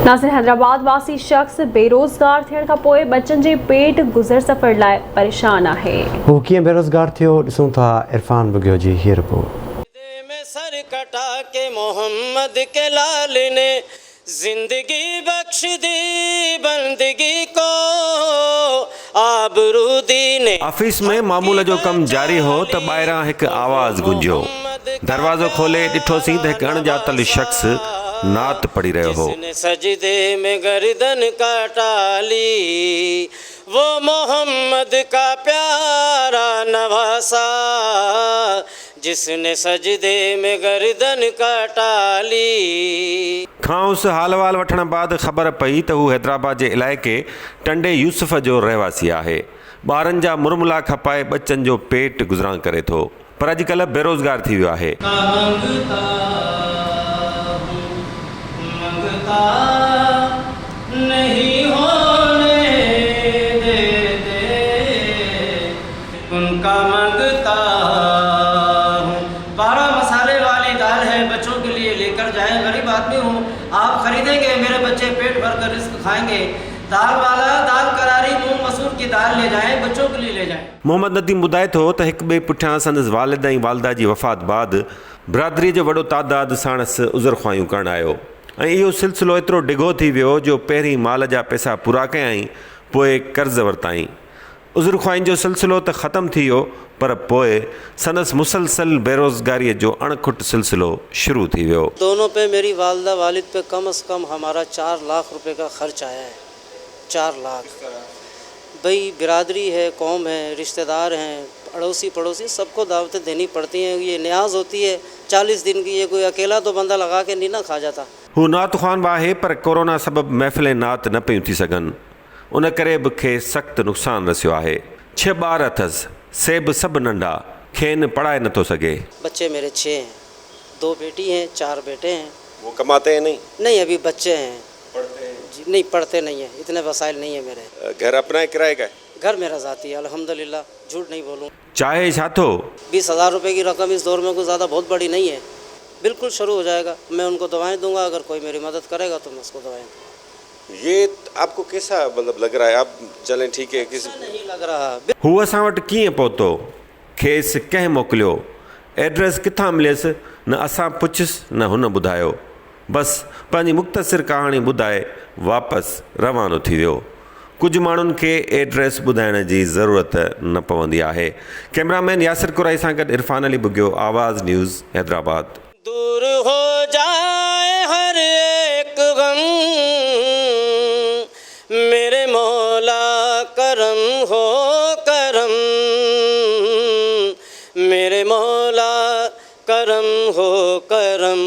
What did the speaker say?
नासिर हैदराबाद वासी शख्स बेरोज़गार थियण खां पोइ बच्चन जे पेट गुज़र सफ़र लाइ परेशान आहे। हू कीअं बेरोज़गार थियो ॾिसूं था इरफान बुगियो जी हीअ रिपोर्ट। में सर कटा के मोहम्मद के लाल ने जिंदगी बख्श दी बंदगी को आबरू दी ने। ऑफिस में मामूल जो कम जारी हो त ॿाहिरां हिकु आवाज़ गुंजियो। दरवाज़ो खोले ॾिठोसीं त हिकु अणॼातल शख़्स नात पढ़ी रहियो हो। सजदे में गर्दन काटा ली वो मोहम्मद का प्यारा नवासा जिसने सजदे में गर्दन काटा ली। खांउस हाल वाल वठण बाद ख़बर पई त हू हैदराबाद जे इलाइक़े टंडे यूसुफ जो रहवासी आहे। ॿारनि जा मुरमुला खपाए बच्चनि जो पेट गुज़रान करे थो, पर अॼुकल्ह बेरोज़गार थी वियो आहे। नहीं होने देते उनका मंगता हूँ। 12 मसाले वाली दाल है, बच्चों के लिए लेकर जाएं। गरीब आदमी हूँ, आप खरीदेंगे, मेरे बच्चे पेट भर कर रिस्क खाएंगे। दाल वाला दाल करारी मूंग मसूर की दाल ले जाएं, बच्चों के लिए ले जाएं। मोहम्मद नदीम ॿुधाए थो त हिकु ॿिए पुठियां संदसि वालिद ऐं वालिदा जी वफ़ात बाद बिरादरीअ जो वॾो तादाद साणसि उज़र ख़्वाहियूं करणु आयो ऐं इहो सिलसिलो एतिरो डिघो थी वियो जो पहिरीं माल जा पैसा पूरा कयाईं, पोइ कर्ज़ वरिताईं। उज़र ख़्वाहियुनि जो सिलसिलो त ख़तमु थी वियो, पर पोइ संदसि मुसलसल बेरोज़गारीअ जो अणखुट सिलसिलो शुरू थी वियो। दोनों पे मेरी वालिदा वालिद पे कम से कम हमारा 4 लाख रुपए का खर्च आया है। 4 लाख। भाई बिरादरी है, कौम है, रिश्तेदार हैं, अड़ोसी पड़ोसी, सबको दावतें देनी पड़ती हैं। ये न्याज होती है 40 दिन की। ये कोई अकेला तो बंदा लगा के नहीं ना खा जाता। हू नात ख़्वान आहे, पर कोरोना सबब महफ़िलें नात न पियूं थी सघनि। उन करे बि खे सख़्तु नुक़सानु रसियो आहे। 6 ॿार अथसि, से बि सभु नंढा, खेनि पढ़ाए नथो सघे। बच्चे मेरे 6 हैं, 2 बेटी हैं, 4 बेटे हैं। वो कमाते हैं नहीं? नहीं, अभी बच्चे हैं। पढ़ते हैं? जी नहीं, पढ़ते नहीं हैं, इतने वसाइल नहीं है मेरे। घर अपना है किराए का? घर मेरा ज़ाती है, अल्हम्दुलिल्लाह, झूठ नहीं बोलूँ। चाहे छा थो? 20,000 रुपये की रकम इस दौर में कोई ज़्यादा बहुत बड़ी नहीं है। बिल्कुल शुरू हो जाएगा, मैं उनको दवाएं दूंगा, अगर कोई मेरी मदद करेगा तो मैं उसको दवाएं दूंगा। ये आपको कैसा मतलब लग रहा है? आप चलें ठीक है, किस नहीं लग रहा। हू असां वटि कीअं पहुतो, खेसि कंहिं मोकिलियो, एड्रेस किथां मिलियसि, न असां पुछियुसि न हुन ॿुधायो। बसि पंहिंजी मुख़्तसिर कहाणी ॿुधाए वापसि रवानो थी वियो। कुझु माण्हुनि खे एड्रेस ॿुधाइण जी ज़रूरत न पवंदी आहे। कैमरामैन यासिर कुराई सां गॾु इरफान अली बुगियो, आवाज़ न्यूज़, हैदराबाद। दूर हो जाए हर एक गम मेरे मौला, करम हो करम मेरे मौला, करम हो करम।